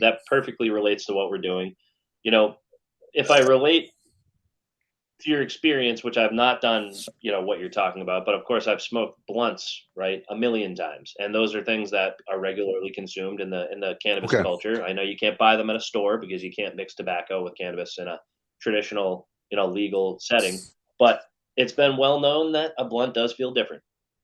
that perfectly relates to what we're doing. You know, if I relate to your experience, which I've not done, what you're talking about, but of course I've smoked blunts, right, a million times, and those are things that are regularly consumed in the cannabis Okay. culture. I know you can't buy them at a store because you can't mix tobacco with cannabis in a traditional, legal setting, but it's been well known that a blunt does feel different.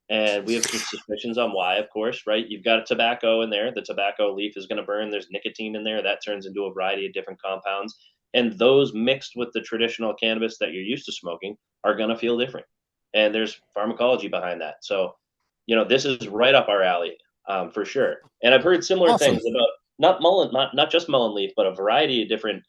And we have some suspicions on why, of course, right? You've got tobacco in there. The tobacco leaf is going to burn. There's nicotine in there. That turns into a variety of different compounds. And those mixed with the traditional cannabis that you're used to smoking are going to feel different. And there's pharmacology behind that. So, this is right up our alley, for sure. And I've heard similar Awesome. things about not just mullen leaf, but a variety of different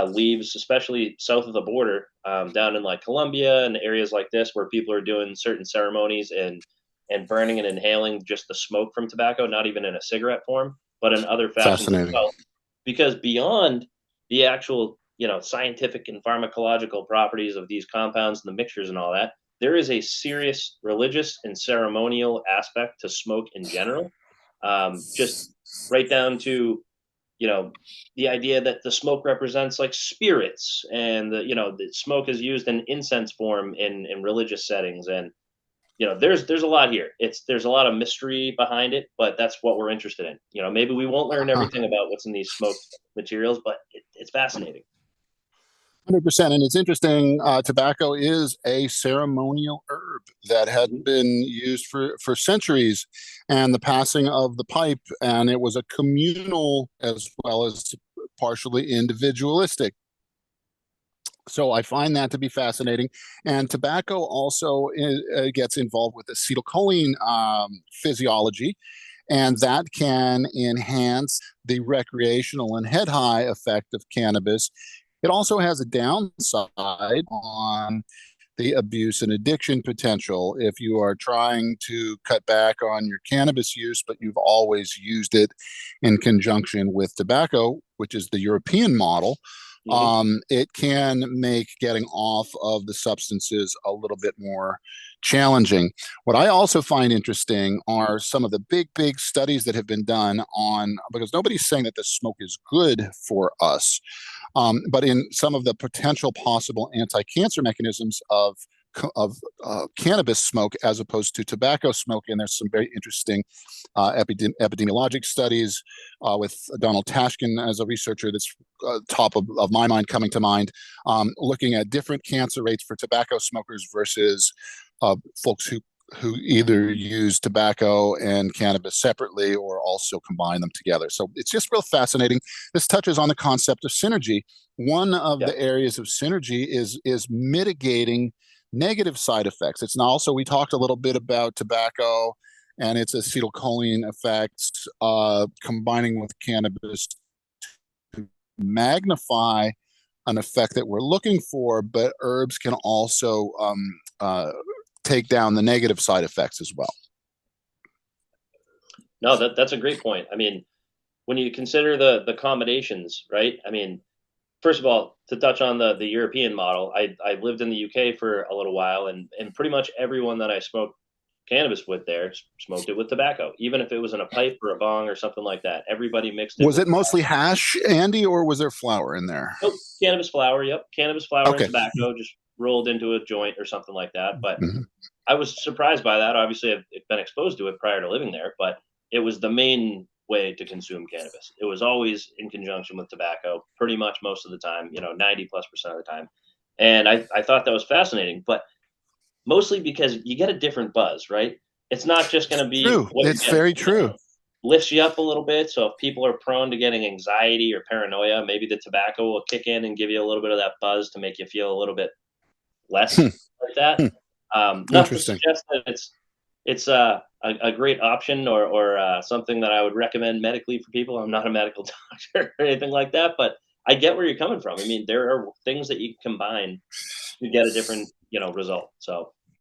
leaves, especially south of the border, down in like Colombia and areas like this, where people are doing certain ceremonies and burning and inhaling just the smoke from tobacco, not even in a cigarette form, but in other fashions as Fascinating. well. Because beyond the actual, scientific and pharmacological properties of these compounds and the mixtures and all that, there is a serious religious and ceremonial aspect to smoke in general. Just right down to, you know, the idea that the smoke represents like spirits, and the smoke is used in incense form in religious settings. And there's a lot here. There's a lot of mystery behind it, but that's what we're interested in. Maybe we won't learn Huh. everything about what's in these smoked materials, but it's fascinating. 100%. And it's interesting, tobacco is a ceremonial herb that had Mhm. been used for centuries, and the passing of the pipe, and it was a communal as well as partially individualistic. So I find that to be fascinating. And tobacco also gets involved with acetylcholine physiology, and that can enhance the recreational and head high effect of cannabis. It also has a downside on the abuse and addiction potential if you are trying to cut back on your cannabis use, but you've always used it in conjunction with tobacco, which is the European model. Mhm. It can make getting off of the substances a little bit more challenging. What I also find interesting are some of the big studies that have been done on, because nobody's saying that the smoke is good for us, but in some of the potential possible anti-cancer mechanisms of cannabis smoke as opposed to tobacco smoke. And there's some very interesting epidemiologic studies with Donald Tashkin as a researcher that's top of my mind, coming to mind, looking at different cancer rates for tobacco smokers versus folks who either use tobacco and cannabis separately or also combine them together. So it's just real fascinating. This touches on the concept of synergy. One of Yeah. the areas of synergy is mitigating negative side effects. It's now also, we talked a little bit about tobacco and its acetylcholine effects, combining with cannabis to magnify an effect that we're looking for, but herbs can also take down the negative side effects as well. No, that's a great point. I mean, when you consider the combinations, right? I mean, first of all, to touch on the European model, I lived in the UK for a little while, and pretty much everyone that I smoked cannabis with there smoked it with tobacco, even if it was in a pipe or a bong or something like that. Everybody mixed it Was with it mostly hash, Andy, or was there flour in there? oh, cannabis flower. Yep, cannabis flower and Okay. tobacco just rolled into a joint or something like that. But Mhm. I was surprised by that. Obviously, I've been exposed to it prior to living there, but it was the main way to consume cannabis. It was always in conjunction with tobacco, pretty much most of the time, 90+% of the time. And I thought that was fascinating, but mostly because you get a different buzz, right? It's not just going to be True. what you're It's getting. very true. Lifts you up a little bit. So if people are prone to getting anxiety or paranoia, maybe the tobacco will kick in and give you a little bit of that buzz to make you feel a little bit less Hmm. like that. Hmm. Not to Interesting. suggest that it's a great option or something that I would recommend medically for people. I'm not a medical doctor or anything like that, but I get where you're coming from. I mean, there are things that you can combine to get a different result. So